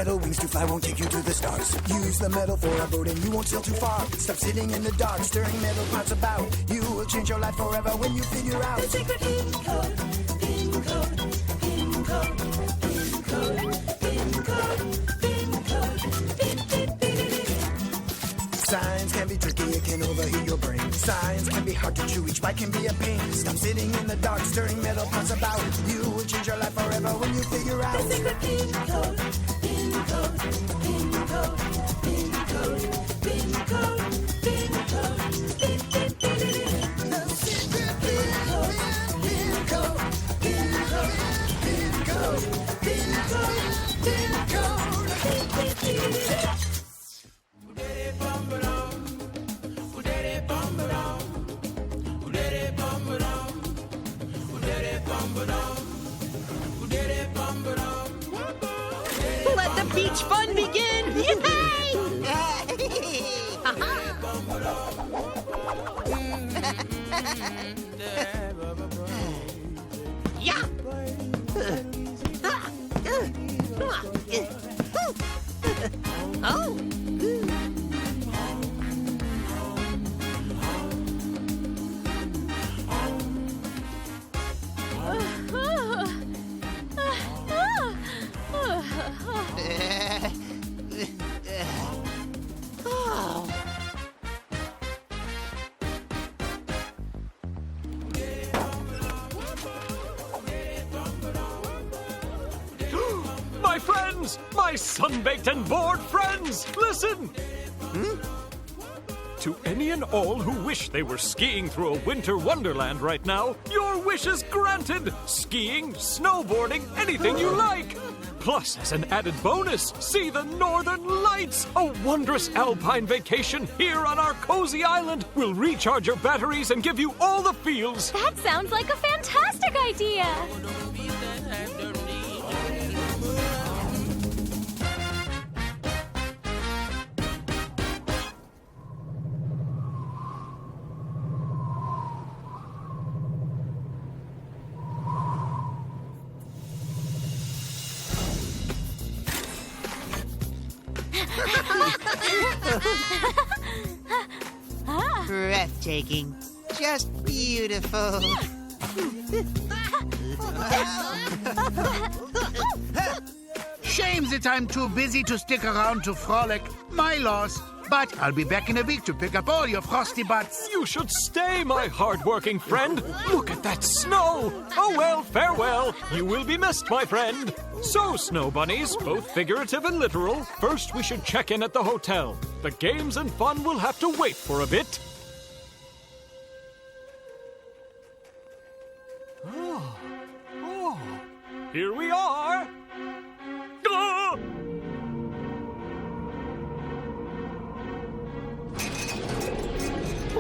Metal wings to fly won't take you to the stars. Use the metal for a boat and you won't sail too far. Stop sitting in the dark, stirring metal parts about. You will change your life forever when you figure out the secret PinCode, PinCode, PinCode, PinCode, PinCode, PinCode. Science can be tricky, it can overheat your brain. Science can be hard to chew, each bite can be a pain. Stop sitting in the dark, stirring metal parts about. You will change your life forever when you figure out the secret PinCode, PinCode, PinCode, PinCode, PinCode, PinCode, the secret PinCode, PinCode, PinCode, PinCode, PinCode, PinCode. Let the beach fun begin! Yay! Yeah! Oh! My friends! My sun-baked and bored friends! Listen! To any and all who wish they were skiing through a winter wonderland right now, your wish is granted! Skiing, snowboarding, anything you like! Plus, as an added bonus, see the Northern Lights! A wondrous alpine vacation here on our cozy island will recharge your batteries and give you all the feels! That sounds like a fantastic idea! Breathtaking. Just beautiful. Shame that I'm too busy to stick around to frolic. My loss. But I'll be back in a week to pick up all your frosty butts. You should stay, my hard-working friend. Look at that snow. Oh well, farewell. You will be missed, my friend. So, snow bunnies, both figurative and literal, first we should check in at the hotel. The games and fun will have to wait for a bit. Oh, here we are. Ah!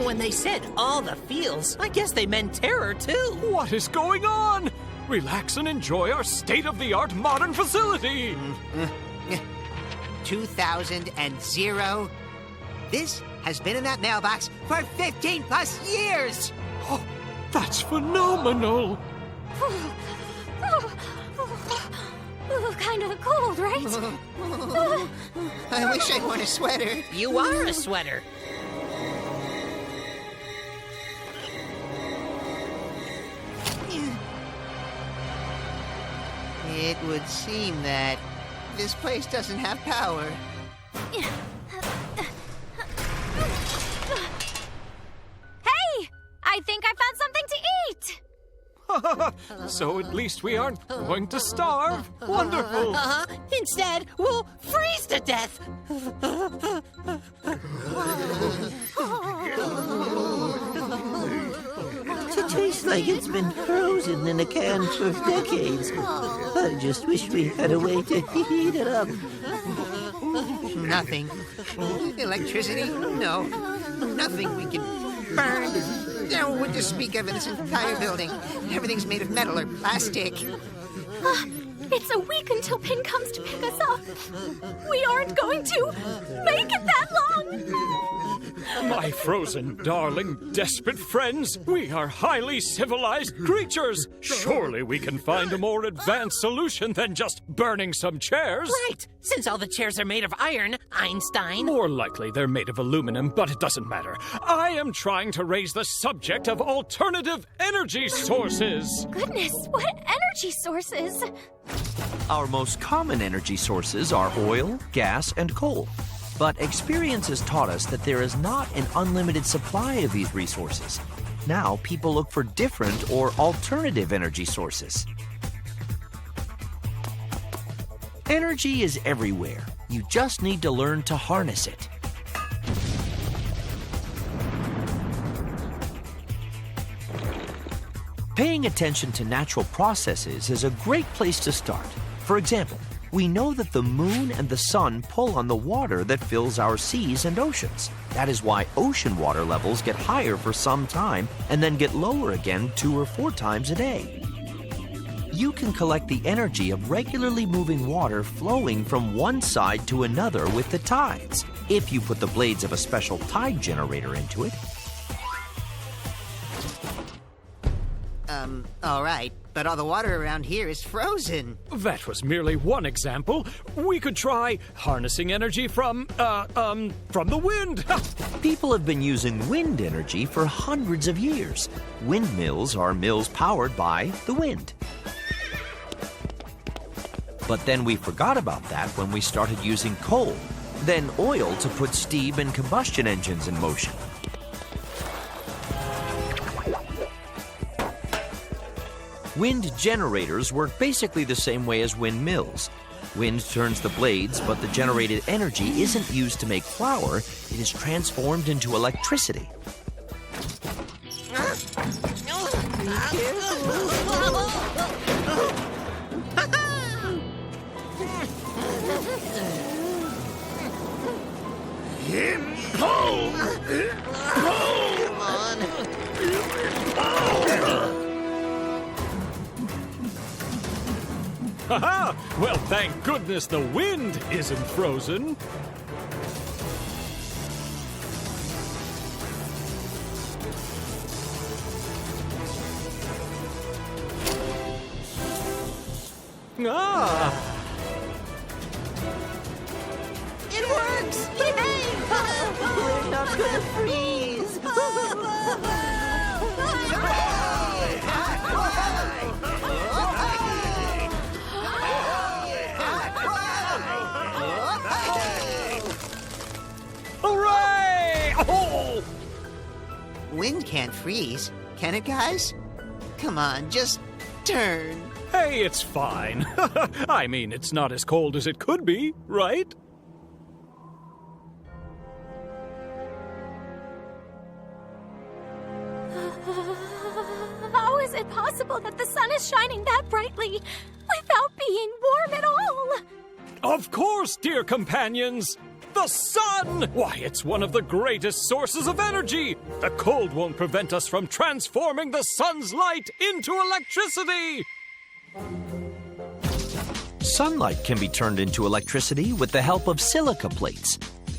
When they said all the feels, I guess they meant terror, too. What is going on? Relax and enjoy our state-of-the-art modern facility. 2000. This has been in that mailbox for 15 plus years. Oh, that's phenomenal. Kind of cold, right? I wish I'd worn a sweater. You are a sweater. It would seem that this place doesn't have power. Hey! I think I found something to eat! So at least we aren't going to starve. Wonderful. Instead, we'll freeze to death. It tastes like it's been frozen in a can for decades. I just wish we had a way to heat it up. Nothing. Electricity? No. Nothing we can burn. No wood to speak of in this entire building. Everything's made of metal or plastic. It's a week until Pin comes to pick us up. We aren't going to make it that long. My frozen darling, desperate friends, we are highly civilized creatures. Surely we can find a more advanced solution than just burning some chairs. Right, since all the chairs are made of iron, Einstein. More likely they're made of aluminum, but it doesn't matter. I am trying to raise the subject of alternative energy sources. Goodness, what energy sources? Our most common energy sources are oil, gas, and coal. But experience has taught us that there is not an unlimited supply of these resources. Now, people look for different or alternative energy sources. Energy is everywhere. You just need to learn to harness it. Paying attention to natural processes is a great place to start. For example, we know that the moon and the sun pull on the water that fills our seas and oceans. That is why ocean water levels get higher for some time and then get lower again 2 or 4 times a day. You can collect the energy of regularly moving water flowing from one side to another with the tides, if you put the blades of a special tide generator into it. All right, but all the water around here is frozen. That was merely one example. We could try harnessing energy from the wind. People have been using wind energy for hundreds of years. Windmills are mills powered by the wind. But then we forgot about that when we started using coal, then oil to put steam and combustion engines in motion. Wind generators work basically the same way as windmills. Wind turns the blades, but the generated energy isn't used to make flour, it is transformed into electricity. Ha-ha! Well, thank goodness the wind isn't frozen. Ah! It works! We're not gonna freeze! Hooray! Oh! Wind can't freeze, can it, guys? Come on, just turn. Hey, it's fine. I mean, it's not as cold as it could be, right? How is it possible that the sun is shining that brightly without being warm at all? Of course, dear companions! The sun! Why, it's one of the greatest sources of energy! The cold won't prevent us from transforming the sun's light into electricity! Sunlight can be turned into electricity with the help of silica plates.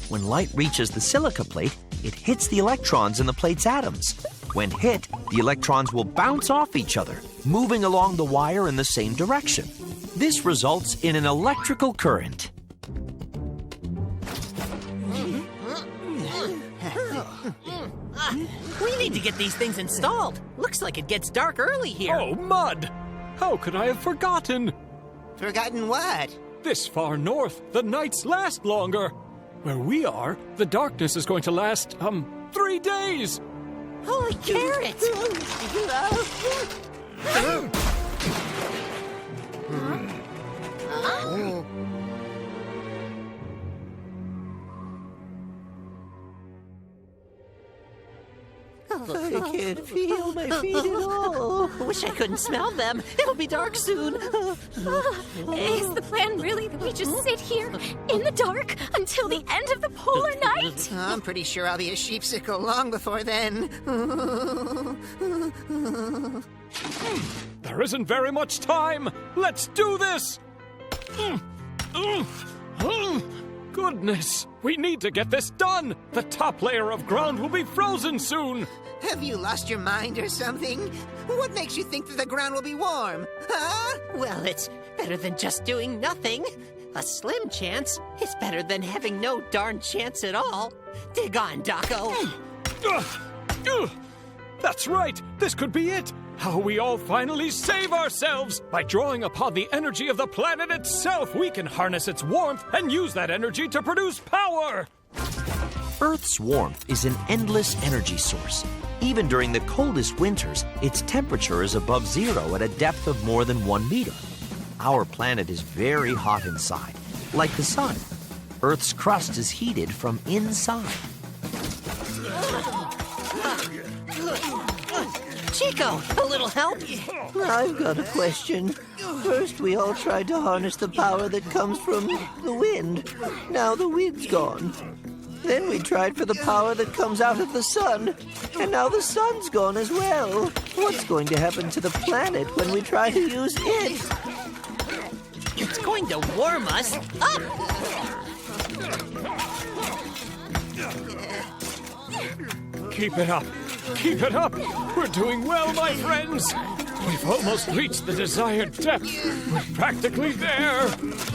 When light reaches the silica plate, it hits the electrons in the plate's atoms. When hit, the electrons will bounce off each other, moving along the wire in the same direction. This results in an electrical current. We need to get these things installed. Looks like it gets dark early here. Oh, Mud! How could I have forgotten? Forgotten what? This far north, the nights last longer. Where we are, the darkness is going to last, 3 days. Holy carrot! I can't feel my feet at all. Wish I couldn't smell them. It'll be dark soon. Is the plan really that we just sit here in the dark until the end of the polar night? I'm pretty sure I'll be a sheepsicle long before then. There isn't very much time. Let's do this. goodness! We need to get this done! The top layer of ground will be frozen soon! Have you lost your mind or something? What makes you think that the ground will be warm? Huh? Well, it's better than just doing nothing. A slim chance is better than having no darn chance at all. Dig on, Doco. That's right! This could be it! How we all finally save ourselves! By drawing upon the energy of the planet itself, we can harness its warmth and use that energy to produce power! Earth's warmth is an endless energy source. Even during the coldest winters, its temperature is above zero at a depth of more than 1 meter. Our planet is very hot inside, like the sun. Earth's crust is heated from inside. Chico, a little help? I've got a question. First, we all tried to harness the power that comes from the wind. Now the wind's gone. Then we tried for the power that comes out of the sun. And now the sun's gone as well. What's going to happen to the planet when we try to use it? It's going to warm us up! Keep it up! Keep it up! We're doing well, my friends! We've almost reached the desired depth. We're practically there.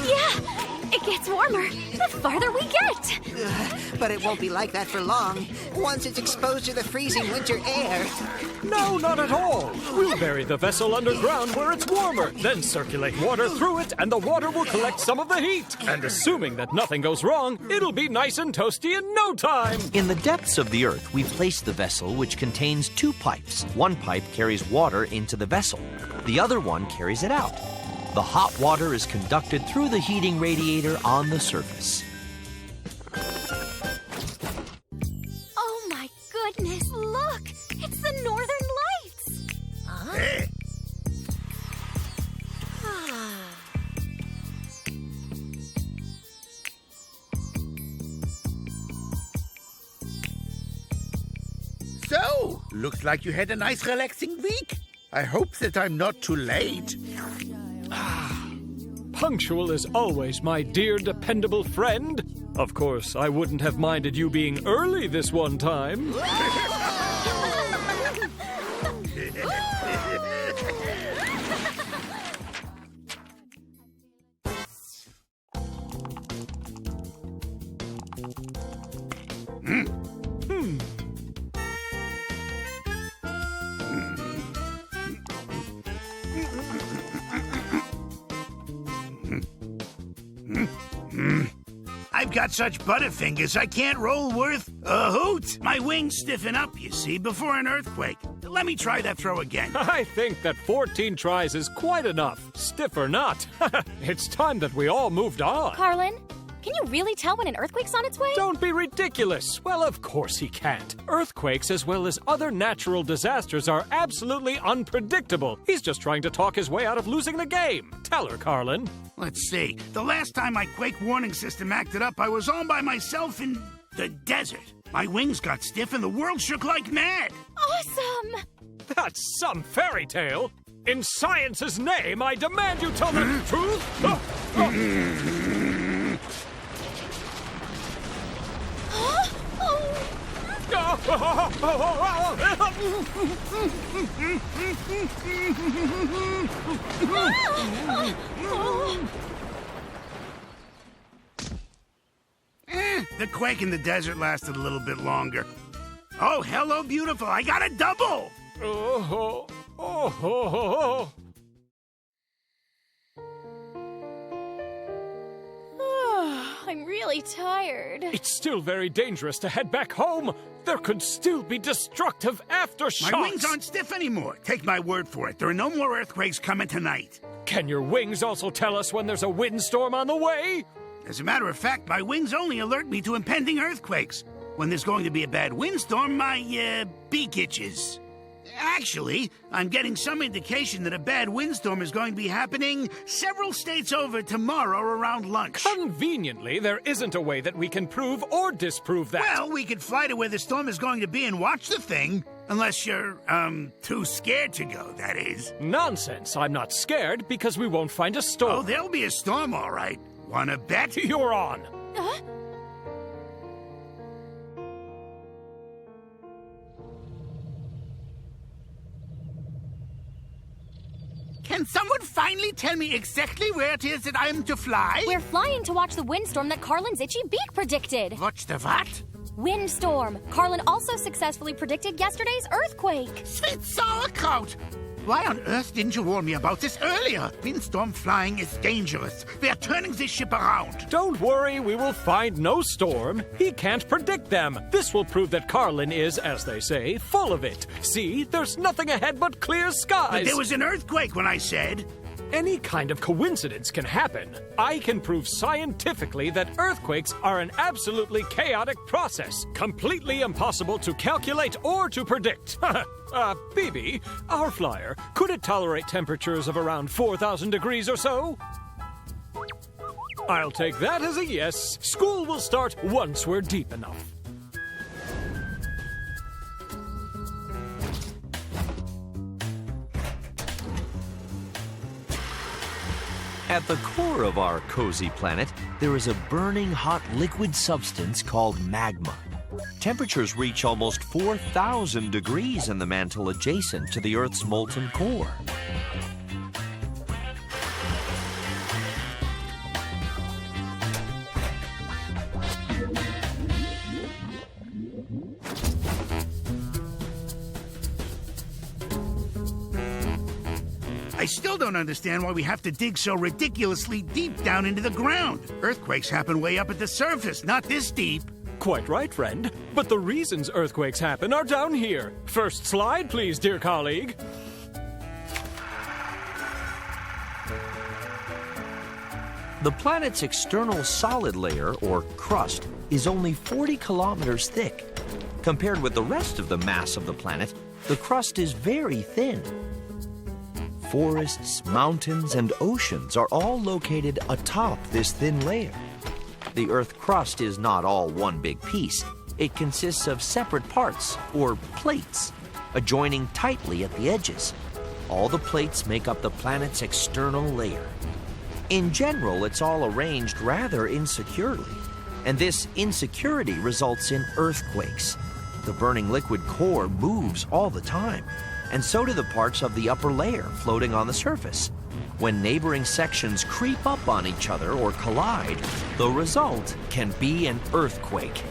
Yeah, it gets warmer the farther we get. But it won't be like that for long. Once it's exposed to the freezing winter air. No, not at all. We'll bury the vessel underground where it's warmer, then circulate water through it, and the water will collect some of the heat. And assuming that nothing goes wrong, it'll be nice and toasty in no time. In the depths of the Earth, we place the vessel, which contains 2 pipes. One pipe carries water into the vessel. The other one carries it out. The hot water is conducted through the heating radiator on the surface. Oh my goodness, look! It's the Northern Lights! Hey, so, looks like you had a nice relaxing week. I hope that I'm not too late. Punctual as always, my dear dependable friend. Of course, I wouldn't have minded you being early this one time. I've got such butterfingers I can't roll worth a hoot. My wings stiffen up, you see, before an earthquake. Let me try that throw again. I think that 14 tries is quite enough, stiff or not. It's time that we all moved on. Carlin, can you really tell when an earthquake's on its way? Don't be ridiculous. Well, of course he can't. Earthquakes, as well as other natural disasters, are absolutely unpredictable. He's just trying to talk his way out of losing the game. Tell her, Carlin. Let's see. The last time my quake warning system acted up, I was all by myself in the desert. My wings got stiff and the world shook like mad. Awesome! That's some fairy tale. In science's name, I demand you tell the truth. The quake in the desert lasted a little bit longer. Oh, hello, beautiful. I got a double. I'm really tired. It's still very dangerous to head back home. There could still be destructive aftershocks. My wings aren't stiff anymore. Take my word for it. There are no more earthquakes coming tonight. Can your wings also tell us when there's a windstorm on the way? As a matter of fact, my wings only alert me to impending earthquakes. When there's going to be a bad windstorm, my beak itches. Actually, I'm getting some indication that a bad windstorm is going to be happening several states over tomorrow around lunch. Conveniently, there isn't a way that we can prove or disprove that. Well, we could fly to where the storm is going to be and watch the thing. Unless you're, too scared to go, that is. Nonsense. I'm not scared because we won't find a storm. Oh, there'll be a storm, all right. Wanna bet? You're on. Can someone finally tell me exactly where it is that I am to fly? We're flying to watch the windstorm that Carlin's itchy beak predicted. Watch the what? Windstorm. Carlin also successfully predicted yesterday's earthquake. Sweet sauerkraut! Why on earth didn't you warn me about this earlier? Windstorm flying is dangerous. We are turning this ship around. Don't worry, we will find no storm. He can't predict them. This will prove that Carlin is, as they say, full of it. See, there's nothing ahead but clear skies. But there was an earthquake when I said. Any kind of coincidence can happen. I can prove scientifically that earthquakes are an absolutely chaotic process, completely impossible to calculate or to predict. BB, our flyer, could it tolerate temperatures of around 4,000 degrees or so? I'll take that as a yes. School will start once we're deep enough. At the core of our cozy planet, there is a burning hot liquid substance called magma. Temperatures reach almost 4,000 degrees in the mantle adjacent to the Earth's molten core. I still don't understand why we have to dig so ridiculously deep down into the ground. Earthquakes happen way up at the surface, not this deep. Quite right, friend. But the reasons earthquakes happen are down here. First slide, please, dear colleague. The planet's external solid layer, or crust, is only 40 kilometers thick. Compared with the rest of the mass of the planet, the crust is very thin. Forests, mountains, and oceans are all located atop this thin layer. The Earth crust is not all one big piece. It consists of separate parts, or plates, adjoining tightly at the edges. All the plates make up the planet's external layer. In general, it's all arranged rather insecurely, and this insecurity results in earthquakes. The burning liquid core moves all the time, and so do the parts of the upper layer floating on the surface. When neighboring sections creep up on each other or collide, the result can be an earthquake.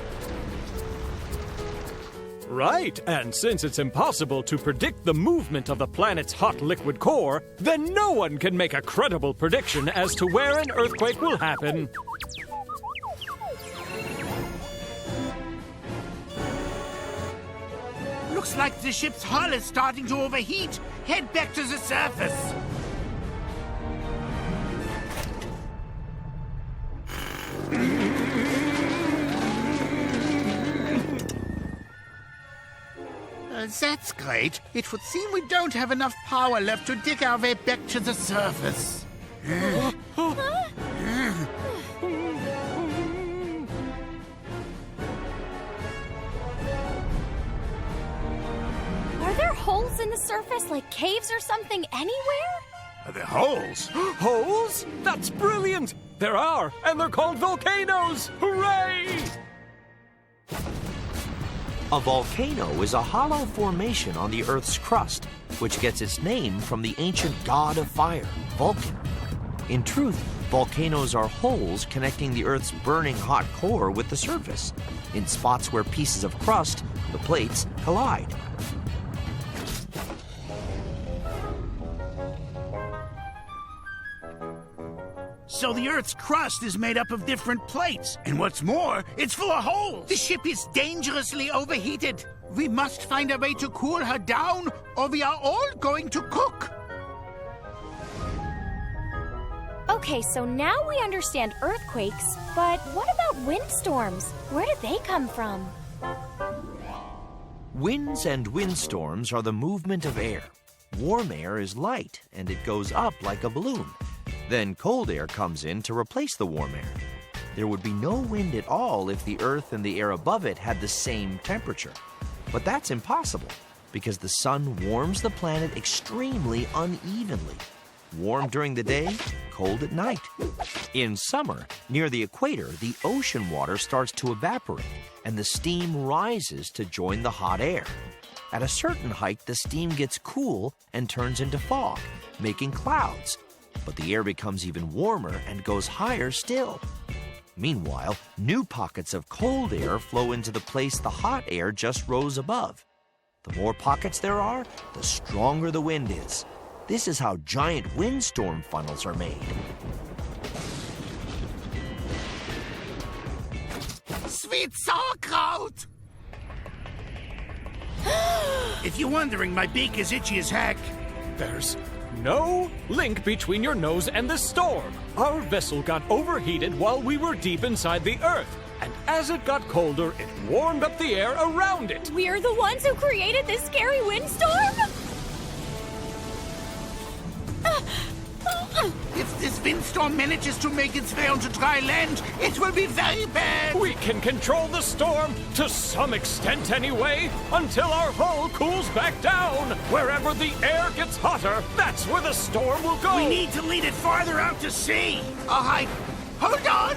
Right, and since it's impossible to predict the movement of the planet's hot liquid core, then no one can make a credible prediction as to where an earthquake will happen. Looks like the ship's hull is starting to overheat. Head back to the surface. That's great. It would seem we don't have enough power left to dig our way back to the surface. Are there holes in the surface, like caves or something, anywhere? Are there holes? Holes? That's brilliant! There are, and they're called volcanoes! Hooray! A volcano is a hollow formation on the Earth's crust, which gets its name from the ancient god of fire, Vulcan. In truth, volcanoes are holes connecting the Earth's burning hot core with the surface, in spots where pieces of crust, the plates, collide. So the Earth's crust is made up of different plates. And what's more, it's full of holes. The ship is dangerously overheated. We must find a way to cool her down, or we are all going to cook. Okay, so now we understand earthquakes, but what about windstorms? Where do they come from? Winds and windstorms are the movement of air. Warm air is light, and it goes up like a balloon. Then cold air comes in to replace the warm air. There would be no wind at all if the Earth and the air above it had the same temperature. But that's impossible, because the sun warms the planet extremely unevenly. warm during the day, cold at night. In summer, near the equator, the ocean water starts to evaporate and the steam rises to join the hot air. At a certain height, the steam gets cool and turns into fog, making clouds. But the air becomes even warmer and goes higher still. Meanwhile, new pockets of cold air flow into the place the hot air just rose above. The more pockets there are, the stronger the wind is. This is how giant windstorm funnels are made. Sweet sauerkraut! If you're wondering, my beak is itchy as heck. There's no link between your nose and the storm. Our vessel got overheated while we were deep inside the Earth. And as it got colder, it warmed up the air around it. We're the ones who created this scary windstorm? If this windstorm manages to make its way onto dry land, it will be very bad. We can control the storm, to some extent anyway, until our hull cools back down. Wherever the air gets hotter, that's where the storm will go. We need to lead it farther out to sea. All right, hold on.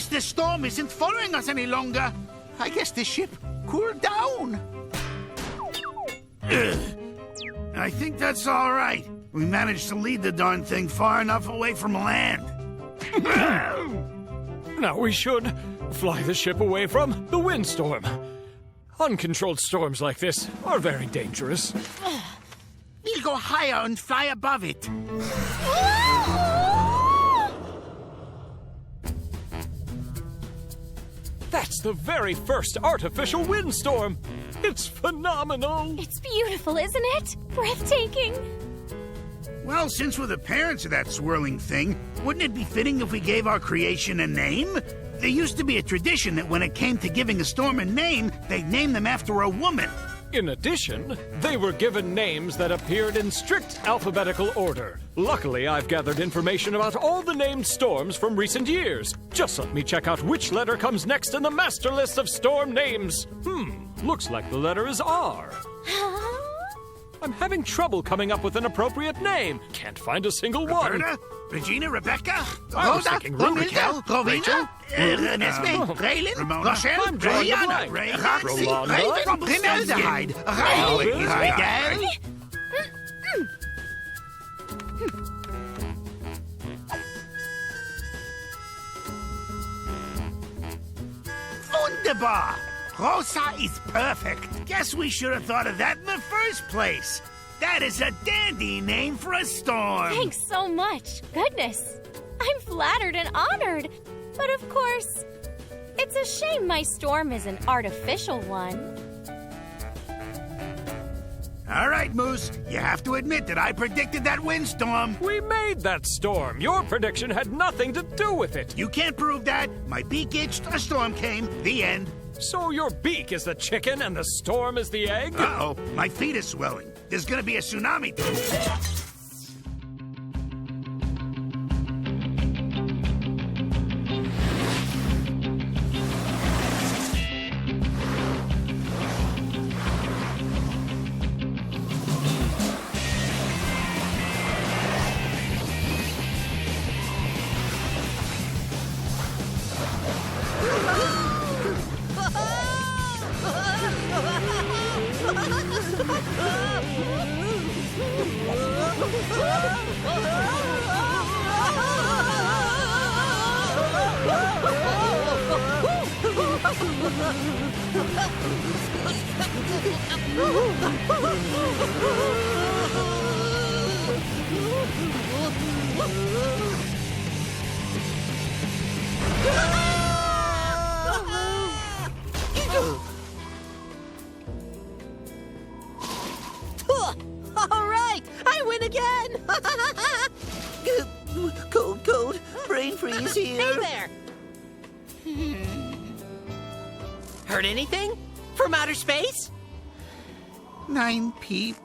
The storm isn't following us any longer. I guess the ship cooled down. I think that's all right. We managed to lead the darn thing far enough away from land. Now we should fly the ship away from the windstorm. Uncontrolled storms like this are very dangerous. We'll go higher and fly above it. That's the very first artificial windstorm. It's phenomenal. It's beautiful, isn't it? Breathtaking. Well, since we're the parents of that swirling thing, wouldn't it be fitting if we gave our creation a name? There used to be a tradition that when it came to giving a storm a name, they'd name them after a woman. In addition, they were given names that appeared in strict alphabetical order. Luckily, I've gathered information about all the named storms from recent years. Just let me check out which letter comes next in the master list of storm names. Looks like the letter is R. I'm having trouble coming up with an appropriate name. Can't find a single one. Roberta? Regina? Rebecca? I was Rhoda? thinking Rhoda. Raquel? Rowena? Nesme? Raylin? Ramona? Rochelle? I'm drawing a Rihanna? blank. Roxy? Rolanda? Raven? Bryneldehyde? Rael? Wunderbar! Rosa is perfect. Guess we should have thought of that in the first place. That is a dandy name for a storm. Thanks so much. Goodness. I'm flattered and honored. But of course, it's a shame my storm is an artificial one. All right, Moose. You have to admit that I predicted that windstorm. We made that storm. Your prediction had nothing to do with it. You can't prove that. My beak itched, a storm came, the end. So your beak is the chicken and the storm is the egg? Uh-oh, my feet is swelling. There's gonna be a tsunami. All right, I win again. Cold, brain freeze here. Hey there. Heard anything from outer space? 9 Peep.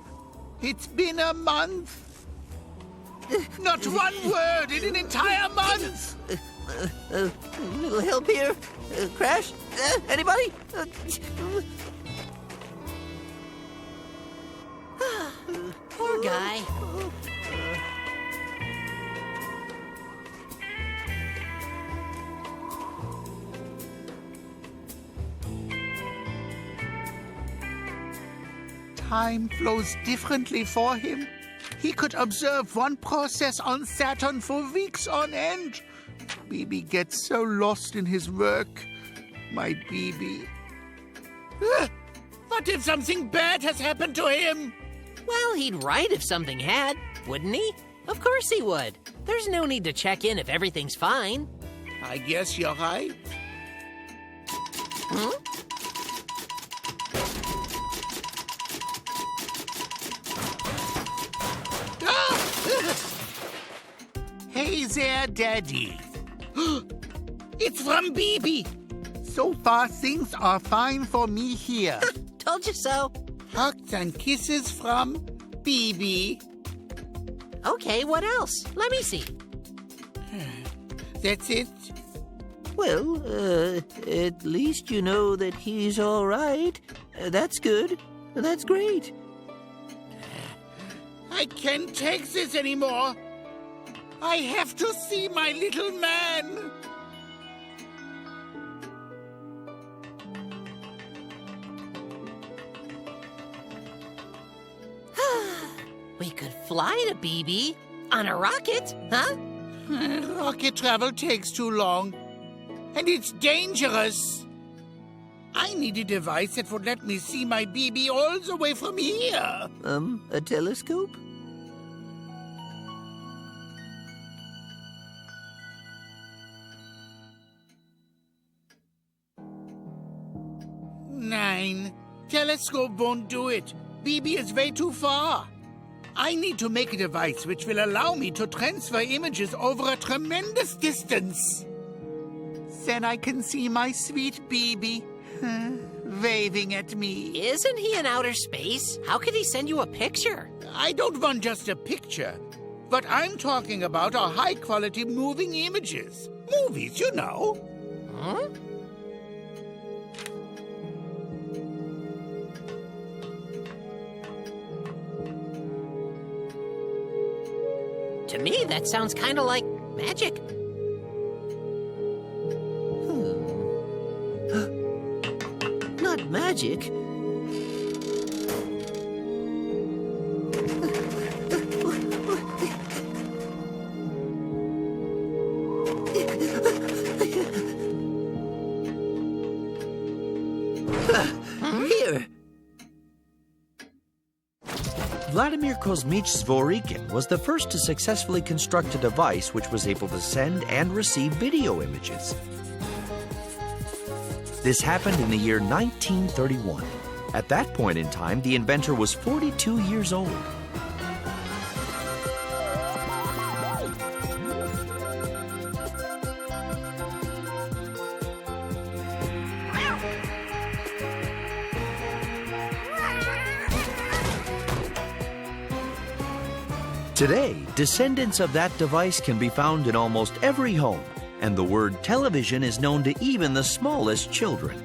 It's been a month. Not one word in an entire month. Little help here. Crash? Anybody? Poor guy. Time flows differently for him. He could observe one process on Saturn for weeks on end. BB gets so lost in his work. My BB. What if something bad has happened to him? Well, he'd write if something had, wouldn't he? Of course he would. There's no need to check in if everything's fine. I guess you're right. Hmm? Hey there, Daddy. It's from BB. So far, things are fine for me here. Told you so. Hugs and kisses from BB. Okay, what else? Let me see. That's it. Well, at least you know that he's all right. That's good. That's great. I can't take this anymore. I have to see my little man. We could fly to BB on a rocket, huh? Rocket travel takes too long. And it's dangerous. I need a device that would let me see my BB all the way from here. A telescope? Nine. Telescope won't do it. BB is way too far. I need to make a device which will allow me to transfer images over a tremendous distance. Then I can see my sweet BB waving at me. Isn't he in outer space? How could he send you a picture? I don't want just a picture. What I'm talking about are high-quality moving images. Movies, you know. Huh? To me, that sounds kind of like magic. Not magic. Here. Vladimir Kosmich Zworykin was the first to successfully construct a device which was able to send and receive video images. This happened in the year 1931. At that point in time, the inventor was 42 years old. Today, descendants of that device can be found in almost every home, and the word television is known to even the smallest children.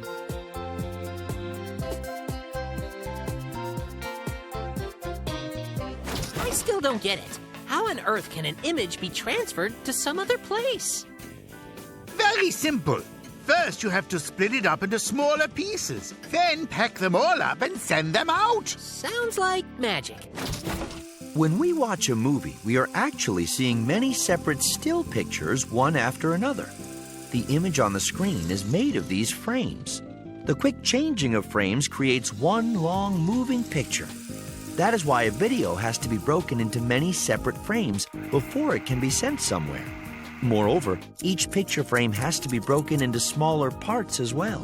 I still don't get it. How on earth can an image be transferred to some other place? Very simple. First, you have to split it up into smaller pieces. Then pack them all up and send them out. Sounds like magic. When we watch a movie, we are actually seeing many separate still pictures, one after another. The image on the screen is made of these frames. The quick changing of frames creates one long moving picture. That is why a video has to be broken into many separate frames before it can be sent somewhere. Moreover, each picture frame has to be broken into smaller parts as well.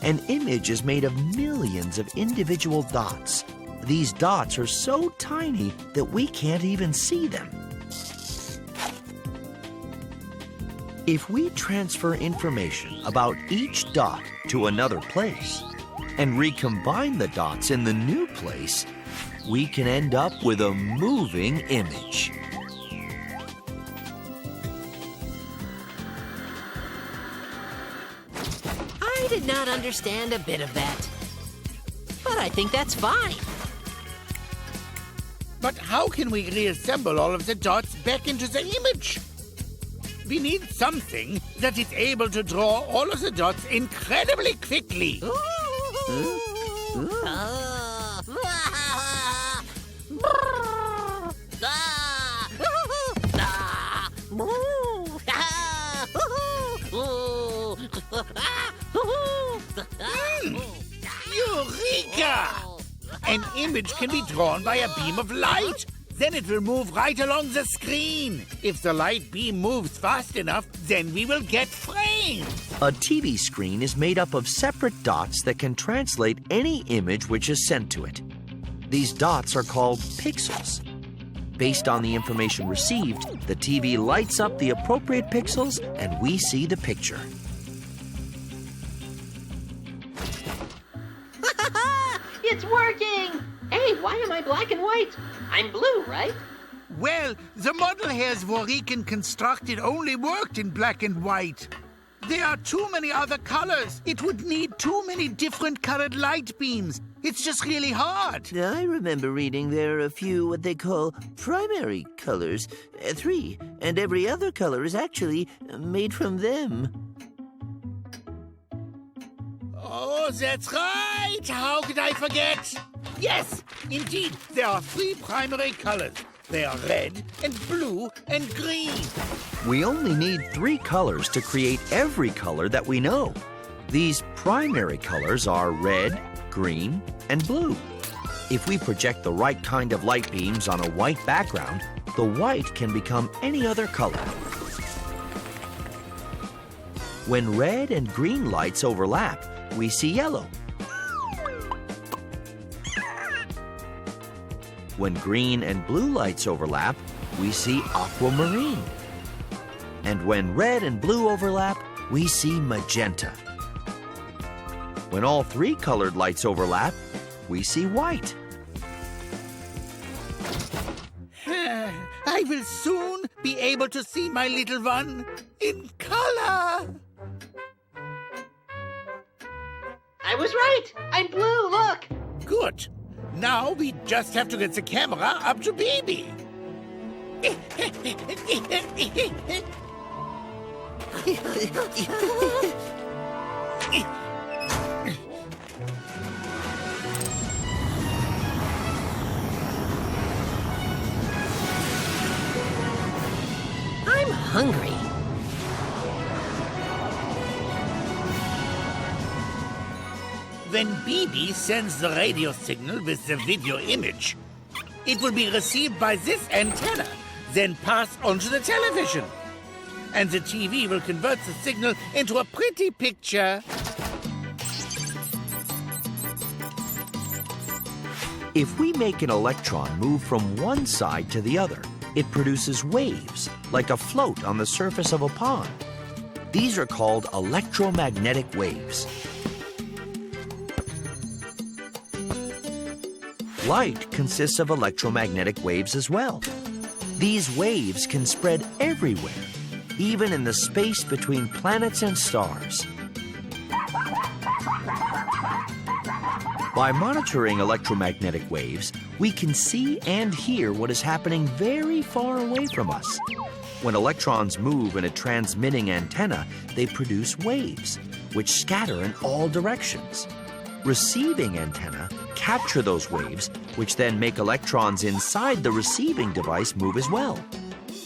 An image is made of millions of individual dots. These dots are so tiny that we can't even see them. If we transfer information about each dot to another place and recombine the dots in the new place, we can end up with a moving image. I did not understand a bit of that. But I think that's fine. But how can we reassemble all of the dots back into the image? We need something that is able to draw all of the dots incredibly quickly. Eureka! An image can be drawn by a beam of light. Then it will move right along the screen. If the light beam moves fast enough, then we will get frames. A TV screen is made up of separate dots that can translate any image which is sent to it. These dots are called pixels. Based on the information received, the TV lights up the appropriate pixels and we see the picture. It's working! Hey, why am I black and white? I'm blue, right? Well, the model hairs Voriken constructed only worked in black and white. There are too many other colors. It would need too many different colored light beams. It's just really hard. I remember reading there are a few what they call primary colors, 3, and every other color is actually made from them. Oh, that's right. How could I forget? Yes, indeed, there are 3 primary colors. They are red and blue and green. We only need 3 colors to create every color that we know. These primary colors are red, green, and blue. If we project the right kind of light beams on a white background, the white can become any other color. When red and green lights overlap, we see yellow. When green and blue lights overlap, we see aquamarine. And when red and blue overlap, we see magenta. When all 3 colored lights overlap, we see white. I will soon be able to see my little one in color. I was right! I'm blue, look! Good. Now we just have to get the camera up to Bibi. I'm hungry. When Bibi sends the radio signal with the video image, it will be received by this antenna, then passed onto the television. And the TV will convert the signal into a pretty picture. If we make an electron move from one side to the other, it produces waves, like a float on the surface of a pond. These are called electromagnetic waves. Light consists of electromagnetic waves as well. These waves can spread everywhere, even in the space between planets and stars. By monitoring electromagnetic waves, we can see and hear what is happening very far away from us. When electrons move in a transmitting antenna, they produce waves, which scatter in all directions. Receiving antenna capture those waves, which then make electrons inside the receiving device move as well.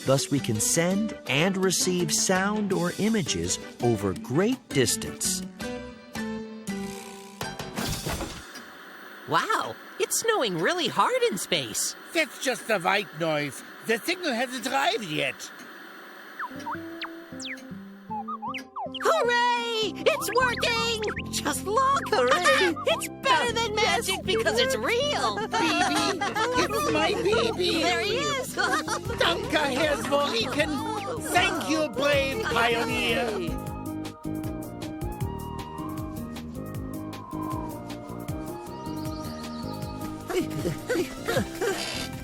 Thus, we can send and receive sound or images over great distance. Wow, it's snowing really hard in space. That's just the white noise. The signal hasn't arrived yet. Hooray! It's working! Just look! Hooray! It's better than magic because it's real! Baby, it's my baby. There he is! Danke, Herr Zworiken. Thank you, brave pioneer.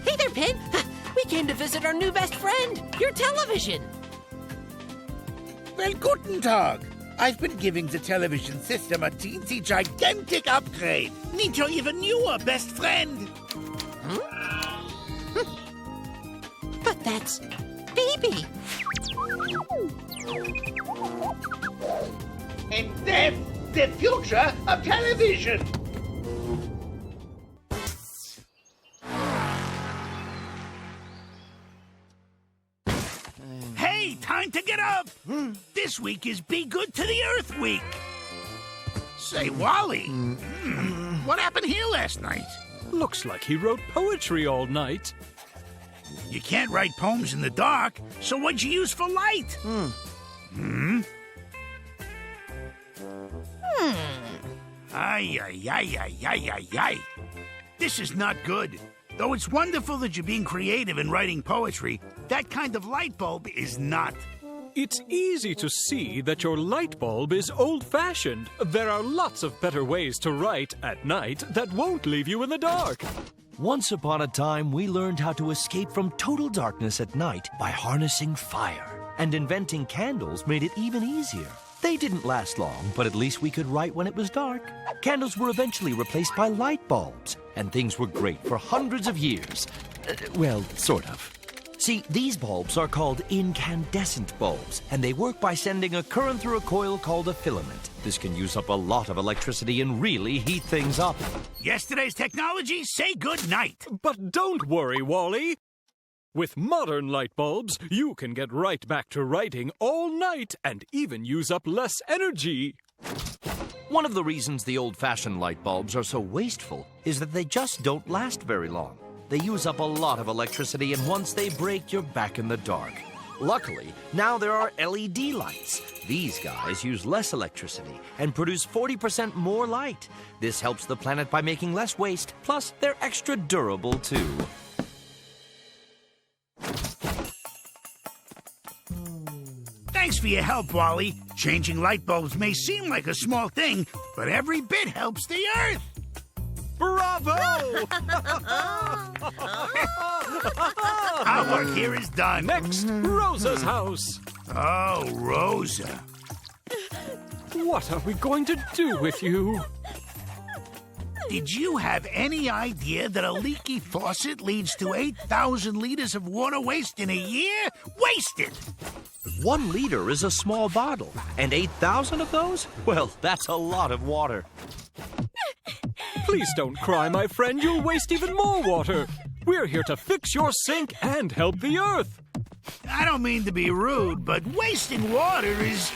Hey there, Pin! We came to visit our new best friend, your television! Well, guten Tag. I've been giving the television system a teensy gigantic upgrade. Need your even newer best friend. But that's Baby! And that's the future of television. Hey, time to get up! This week is Be Good to the Earth Week. Say, Wally, what happened here last night? Looks like he wrote poetry all night. You can't write poems in the dark, so what'd you use for light? Ay, ay, ay, ay, ay, ay, ay. This is not good. Though it's wonderful that you're being creative and writing poetry, that kind of light bulb is not. It's easy to see that your light bulb is old-fashioned. There are lots of better ways to write at night that won't leave you in the dark. Once upon a time, we learned how to escape from total darkness at night by harnessing fire. And inventing candles made it even easier. They didn't last long, but at least we could write when it was dark. Candles were eventually replaced by light bulbs, and things were great for hundreds of years. Well, sort of. See, these bulbs are called incandescent bulbs, and they work by sending a current through a coil called a filament. This can use up a lot of electricity and really heat things up. Yesterday's technology, say good night. But don't worry, Wally. With modern light bulbs, you can get right back to writing all night and even use up less energy. One of the reasons the old-fashioned light bulbs are so wasteful is that they just don't last very long. They use up a lot of electricity, and once they break, you're back in the dark. Luckily, now there are LED lights. These guys use less electricity and produce 40% more light. This helps the planet by making less waste, plus they're extra durable, too. Thanks for your help, Wally. Changing light bulbs may seem like a small thing, but every bit helps the Earth. Bravo! Our work here is done. Next, Rosa's house. Oh, Rosa. What are we going to do with you? Did you have any idea that a leaky faucet leads to 8,000 liters of water waste in a year? Wasted! 1 liter is a small bottle, and 8,000 of those? Well, that's a lot of water. Please don't cry, my friend. You'll waste even more water. We're here to fix your sink and help the Earth. I don't mean to be rude, but wasting water is...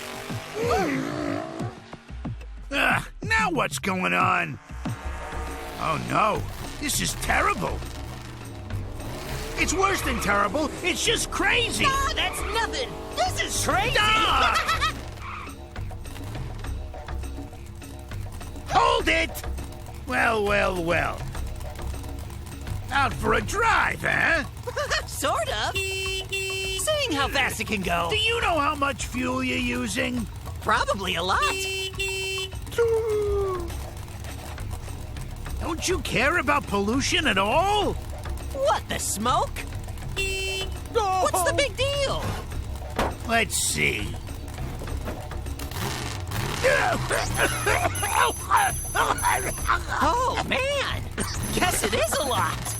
now what's going on? Oh, no. This is terrible. It's worse than terrible. It's just crazy. No, that's nothing. This is crazy. Hold it! Well, well, well. Out for a drive, huh? Sort of. Seeing how fast it can go. Do you know how much fuel you're using? Probably a lot. Don't you care about pollution at all? What, the smoke? What's the big deal? Let's see. Oh, man. Guess it is a lot.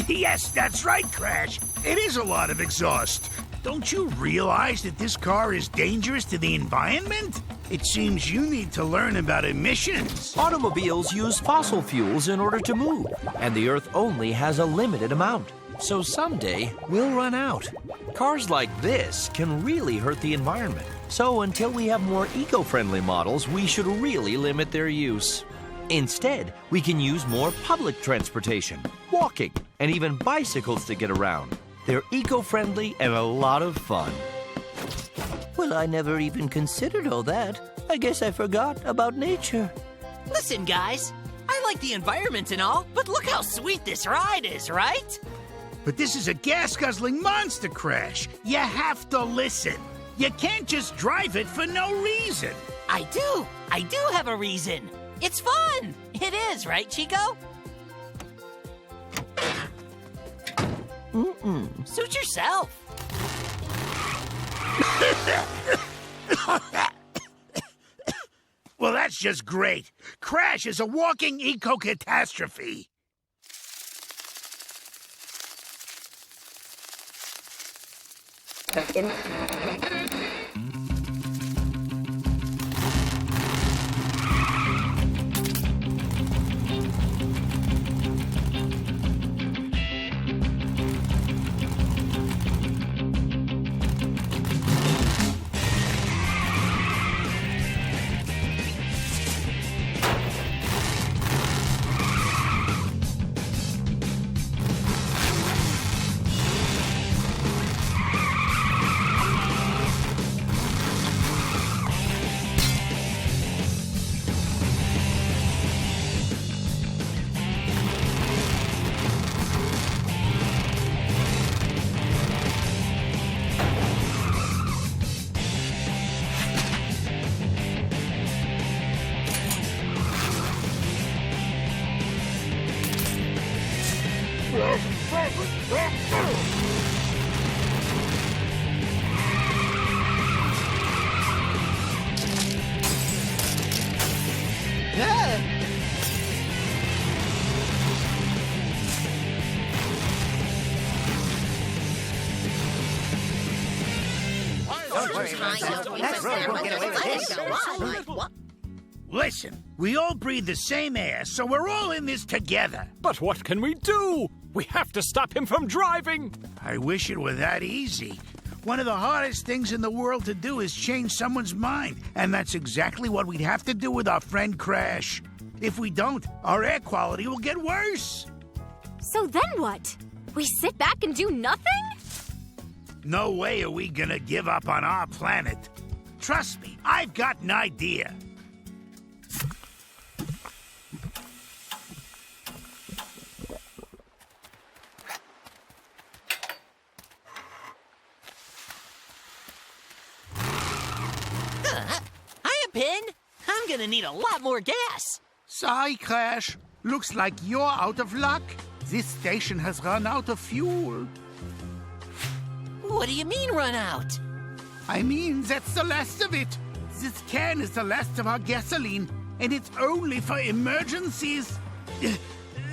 Yes, that's right, Crash. It is a lot of exhaust. Don't you realize that this car is dangerous to the environment? It seems you need to learn about emissions. Automobiles use fossil fuels in order to move, and the Earth only has a limited amount. So someday, we'll run out. Cars like this can really hurt the environment. So until we have more eco-friendly models, we should really limit their use. Instead, we can use more public transportation, walking, and even bicycles to get around. They're eco-friendly and a lot of fun. Well, I never even considered all that. I guess I forgot about nature. Listen, guys, I like the environment and all, but look how sweet this ride is, right? But this is a gas-guzzling monster crash. You have to listen. You can't just drive it for no reason. I do have a reason. It's fun. It is, right, Chico? Suit yourself. Well, that's just great. Crash is a walking eco-catastrophe. Listen, we all breathe the same air, so we're all in this together. But what can we do? We have to stop him from driving. I wish it were that easy. One of the hardest things in the world to do is change someone's mind, and that's exactly what we'd have to do with our friend Crash. If we don't, our air quality will get worse. So then what? We sit back and do nothing? No way are we gonna give up on our planet. Trust me, I've got an idea. Hiya, Pin. I'm gonna need a lot more gas. Sorry, Crash. Looks like you're out of luck. This station has run out of fuel. What do you mean, run out? I mean, that's the last of it. This can is the last of our gasoline, and it's only for emergencies.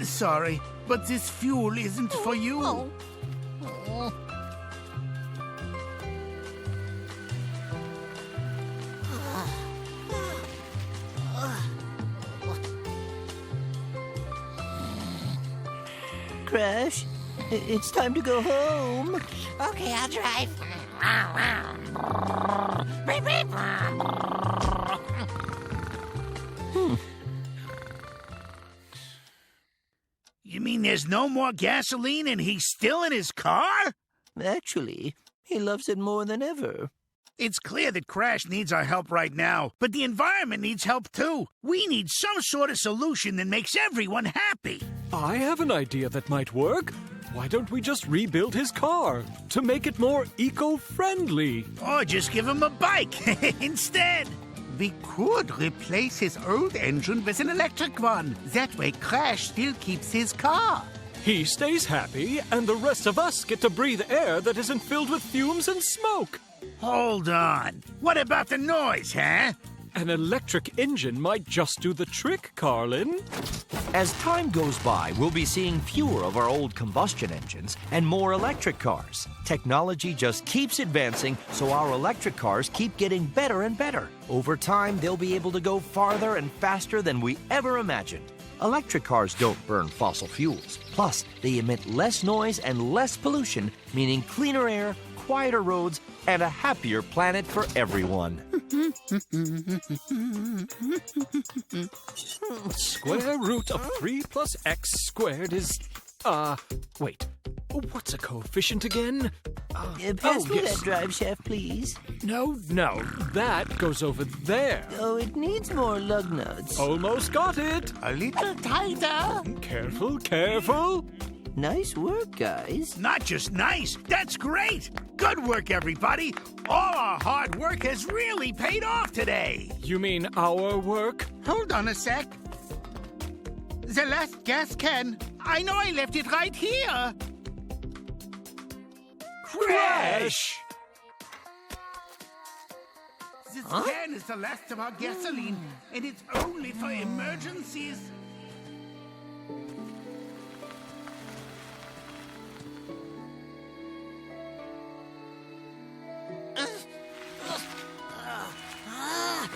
Sorry, but this fuel isn't for you. Oh. Crash, it's time to go home. Okay, I'll drive. You mean there's no more gasoline and he's still in his car? Actually, he loves it more than ever. It's clear that Crash needs our help right now, but the environment needs help too. We need some sort of solution that makes everyone happy. I have an idea that might work. Why don't we just rebuild his car to make it more eco-friendly? Or just give him a bike instead. We could replace his old engine with an electric one. That way Crash still keeps his car. He stays happy, and the rest of us get to breathe air that isn't filled with fumes and smoke. Hold on. What about the noise, huh? An electric engine might just do the trick, Carlin. As time goes by, we'll be seeing fewer of our old combustion engines and more electric cars. Technology just keeps advancing, so our electric cars keep getting better and better. Over time, they'll be able to go farther and faster than we ever imagined. Electric cars don't burn fossil fuels. Plus, they emit less noise and less pollution, meaning cleaner air, quieter roads, and a happier planet for everyone. Square root of 3 plus x squared is... wait. What's a coefficient again? Pass me that drive shaft, please. No, that goes over there. Oh, it needs more lug nuts. Almost got it. A little tighter. Careful, careful. Nice work, guys. Not just nice, that's great. Good work, everybody. All our hard work has really paid off today. You mean our work? Hold on a sec. The last gas can. I know I left it right here. Crash! This can is the last of our gasoline, and it's only for emergencies. I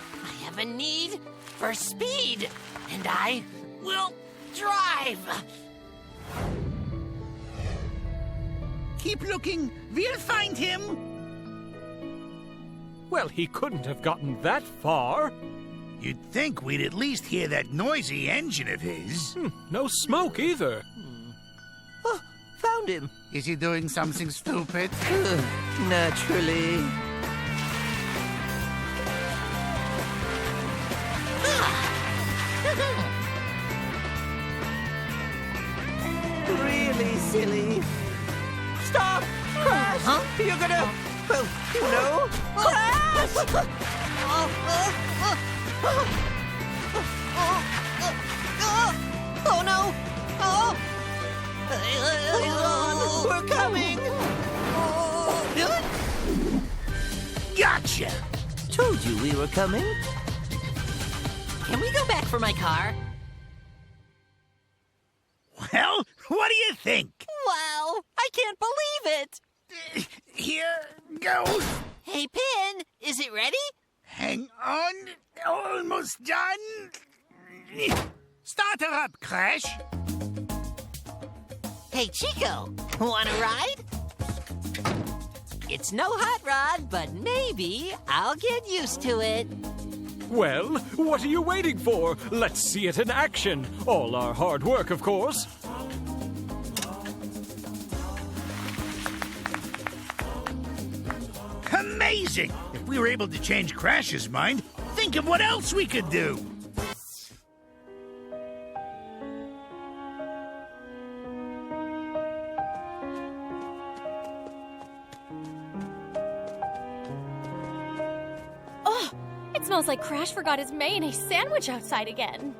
have a need for speed, and I will drive. Keep looking. We'll find him. Well, he couldn't have gotten that far. You'd think we'd at least hear that noisy engine of his. No smoke either. Oh, found him. Is he doing something stupid? Naturally. Really silly. Stop! Crash! You're gonna... Well, you know... Crash! Oh, no! Oh! We're coming! Gotcha! Told you we were coming. Can we go back for my car? Well, what do you think? Wow, I can't believe it. Here goes. Hey, Pin, is it ready? Hang on. Almost done. Start her up, Crash. Hey, Chico, wanna ride? It's no hot rod, but maybe I'll get used to it. Well, what are you waiting for? Let's see it in action. All our hard work, of course. Amazing! If we were able to change Crash's mind, think of what else we could do. Oh, it smells like Crash forgot his mayonnaise sandwich outside again.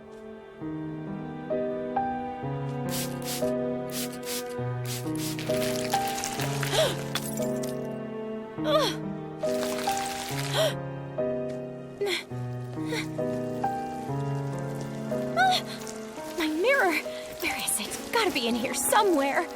My mirror! Where is it? It's gotta be in here somewhere.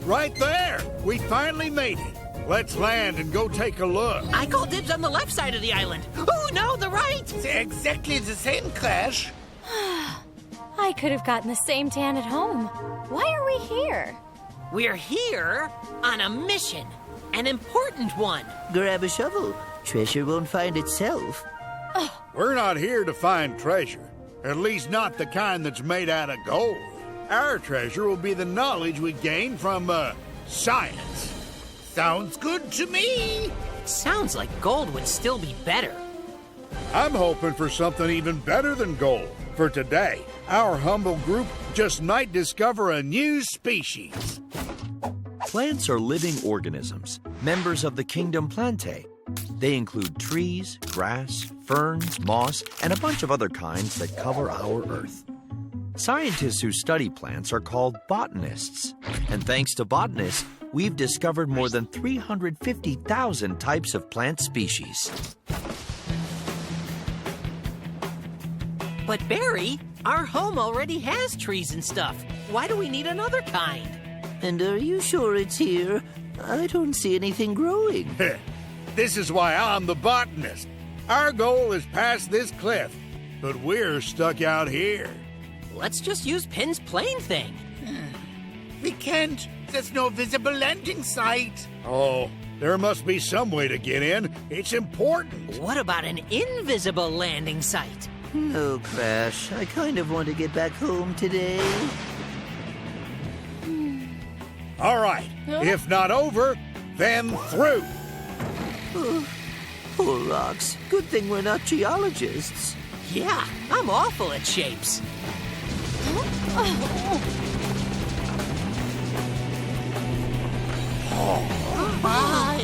Right there! We finally made it. Let's land and go take a look. I call dibs on the left side of the island. Oh, no, the right. They're exactly the same, Crash. I could have gotten the same tan at home. Why are we here? We're here on a mission, an important one. Grab a shovel. Treasure won't find itself. We're not here to find treasure. At least not the kind that's made out of gold. Our treasure will be the knowledge we gain from, science. Sounds good to me. Sounds like gold would still be better. I'm hoping for something even better than gold. For today, our humble group just might discover a new species. Plants are living organisms, members of the kingdom Plantae. They include trees, grass, ferns, moss, and a bunch of other kinds that cover our Earth. Scientists who study plants are called botanists. And thanks to botanists, we've discovered more than 350,000 types of plant species. But Barry, our home already has trees and stuff. Why do we need another kind? And are you sure it's here? I don't see anything growing. This is why I'm the botanist. Our goal is past this cliff, but we're stuck out here. Let's just use Pin's plane thing. We can't. There's no visible landing site. Oh, there must be some way to get in. It's important. What about an invisible landing site? No, Crash. I kind of want to get back home today. All right. If not over, then through. Oh, poor rocks. Good thing we're not geologists. Yeah, I'm awful at shapes. Oh, my.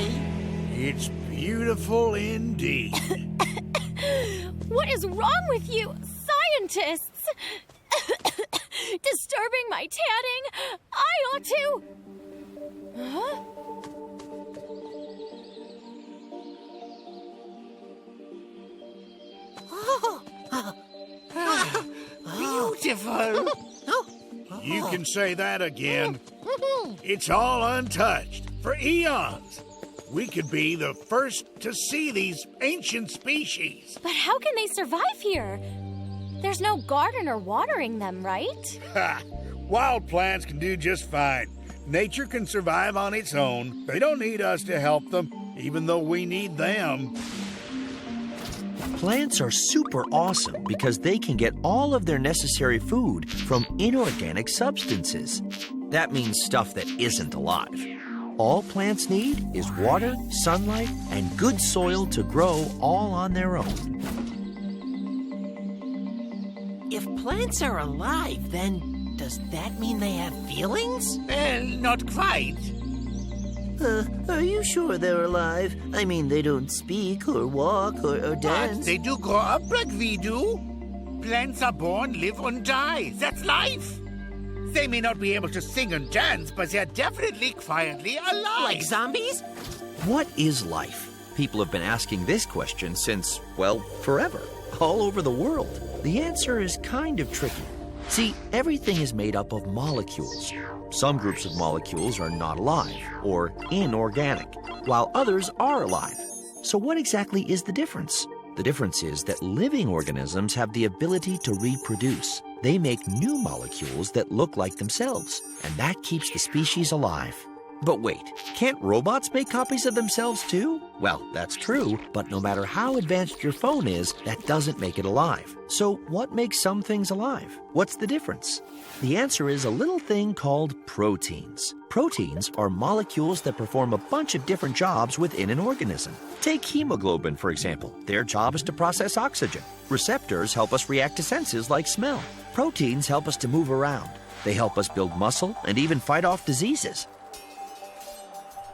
It's beautiful indeed. What is wrong with you, scientists? Disturbing my tanning? I ought to... Huh? Beautiful. You can say that again. It's all untouched for eons. We could be the first to see these ancient species. But how can they survive here? There's no gardener watering them, right? Ha! Wild plants can do just fine. Nature can survive on its own. They don't need us to help them, even though we need them. Plants are super awesome because they can get all of their necessary food from inorganic substances. That means stuff that isn't alive. All plants need is water, sunlight, and good soil to grow all on their own. If plants are alive, then does that mean they have feelings? Well, not quite. Are you sure they're alive? I mean, they don't speak or walk or dance. But they do grow up like we do. Plants are born, live, and die. That's life. They may not be able to sing and dance, but they're definitely quietly alive. Like zombies? What is life? People have been asking this question since, well, forever, all over the world. The answer is kind of tricky. See, everything is made up of molecules. Some groups of molecules are not alive or inorganic, while others are alive. So what exactly is the difference? The difference is that living organisms have the ability to reproduce. They make new molecules that look like themselves, and that keeps the species alive. But wait, can't robots make copies of themselves too? Well, that's true, but no matter how advanced your phone is, that doesn't make it alive. So what makes some things alive? What's the difference? The answer is a little thing called proteins. Proteins are molecules that perform a bunch of different jobs within an organism. Take hemoglobin, for example. Their job is to process oxygen. Receptors help us react to senses like smell. Proteins help us to move around. They help us build muscle and even fight off diseases.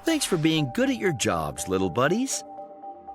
Thanks for being good at your jobs, little buddies.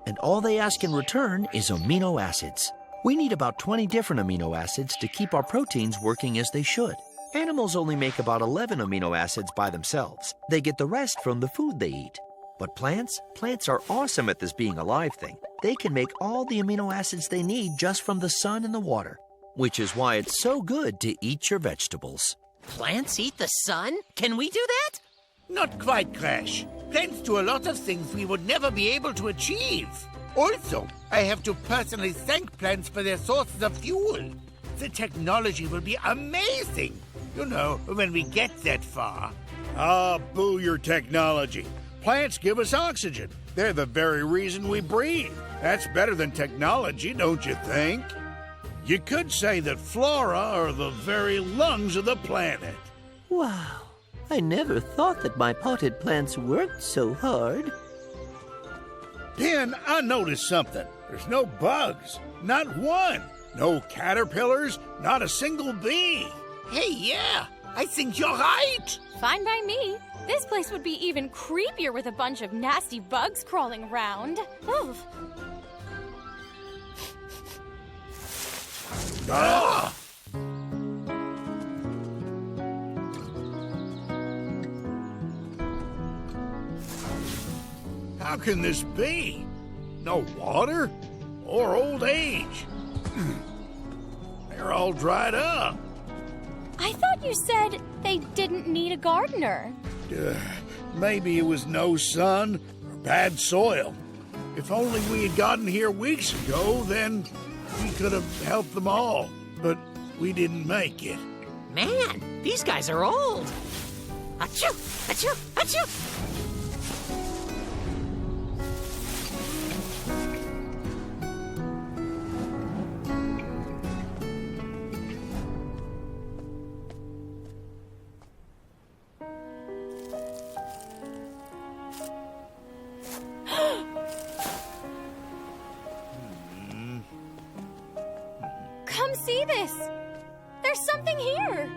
And all they ask in return is amino acids. We need about 20 different amino acids to keep our proteins working as they should. Animals only make about 11 amino acids by themselves. They get the rest from the food they eat. But plants are awesome at this being alive thing. They can make all the amino acids they need just from the sun and the water, which is why it's so good to eat your vegetables. Plants eat the sun? Can we do that? Not quite, Crash. Plants do a lot of things we would never be able to achieve. Also, I have to personally thank plants for their sources of fuel. The technology will be amazing. You know, when we get that far. Ah, boo your technology. Plants give us oxygen. They're the very reason we breathe. That's better than technology, don't you think? You could say that flora are the very lungs of the planet. Wow. I never thought that my potted plants worked so hard. Pin, I noticed something. There's no bugs. Not one. No caterpillars. Not a single bee. Hey, yeah, I think you're right. Fine by me. This place would be even creepier with a bunch of nasty bugs crawling around. Oof. How can this be? No water or old age. They're all dried up. I thought you said they didn't need a gardener. Maybe it was no sun or bad soil. If only we had gotten here weeks ago, then we could have helped them all. But we didn't make it. Man, these guys are old. Achoo! Achoo! Achoo! Come see this. There's something here.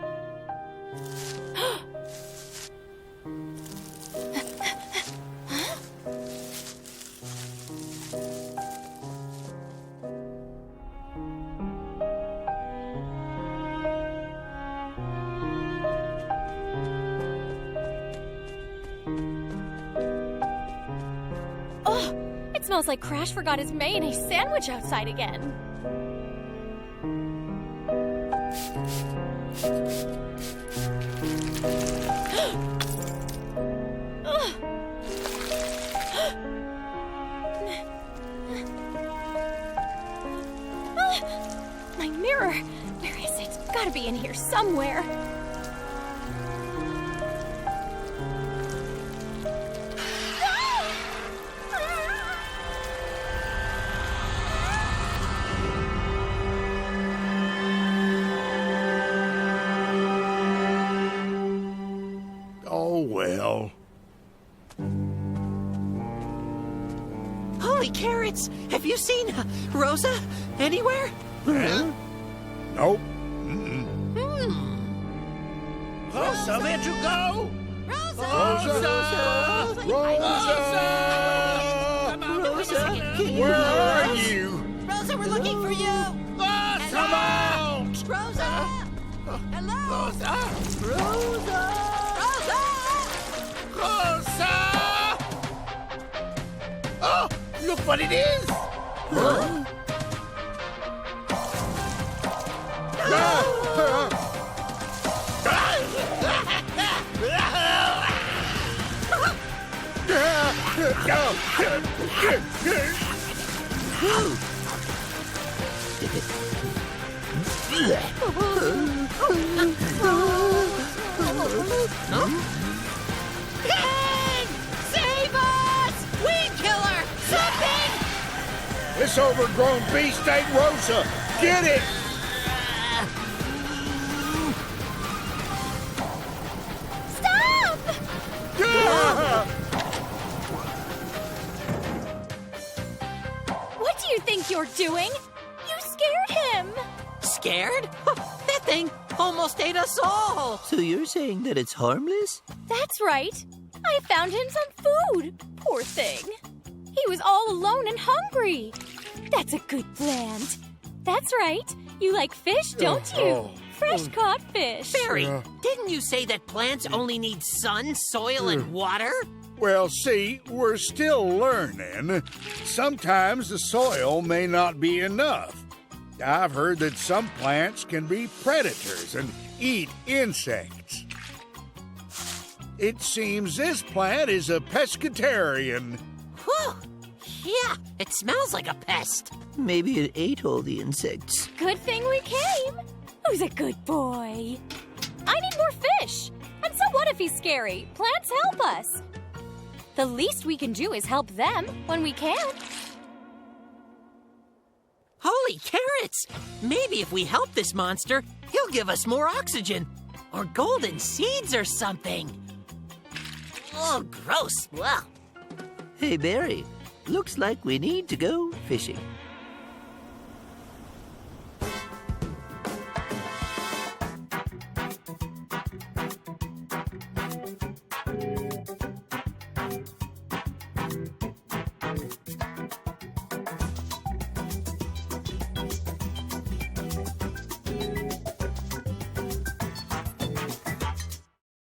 Oh, it smells like Crash forgot his mayonnaise sandwich outside again. My mirror! Where is it? Gotta be in here somewhere. Oh, well. Holy carrots! Have you seen Rosa anywhere? Nope. Rosa, where'd you go? Rosa! Where are you? Rosa, we're looking for you! Come out! Rosa! Hello! Rosa! Rosa! Rosa! Oh, look what it is! Huh? Hey! Save us! Weed killer! Something! This overgrown beast ain't Rosa. Get it! Stop! What do you think you're doing? You scared him! Scared? That thing almost ate us all! So you're saying that it's harmless? That's right. I found him some food. Poor thing. He was all alone and hungry. That's a good plant. That's right. You like fish, don't you? Fresh caught fish. Barry, didn't you say that plants only need sun, soil, and water? Well, see, we're still learning. Sometimes the soil may not be enough. I've heard that some plants can be predators and eat insects. It seems this plant is a pescatarian. Whew. Yeah, it smells like a pest. Maybe it ate all the insects. Good thing we came. Who's a good boy? I need more fish. And so what if he's scary? Plants help us. The least we can do is help them when we can. Holy carrots! Maybe if we help this monster, he'll give us more oxygen. Or golden seeds or something. Oh, gross. Well. Hey, Barry, looks like we need to go fishing.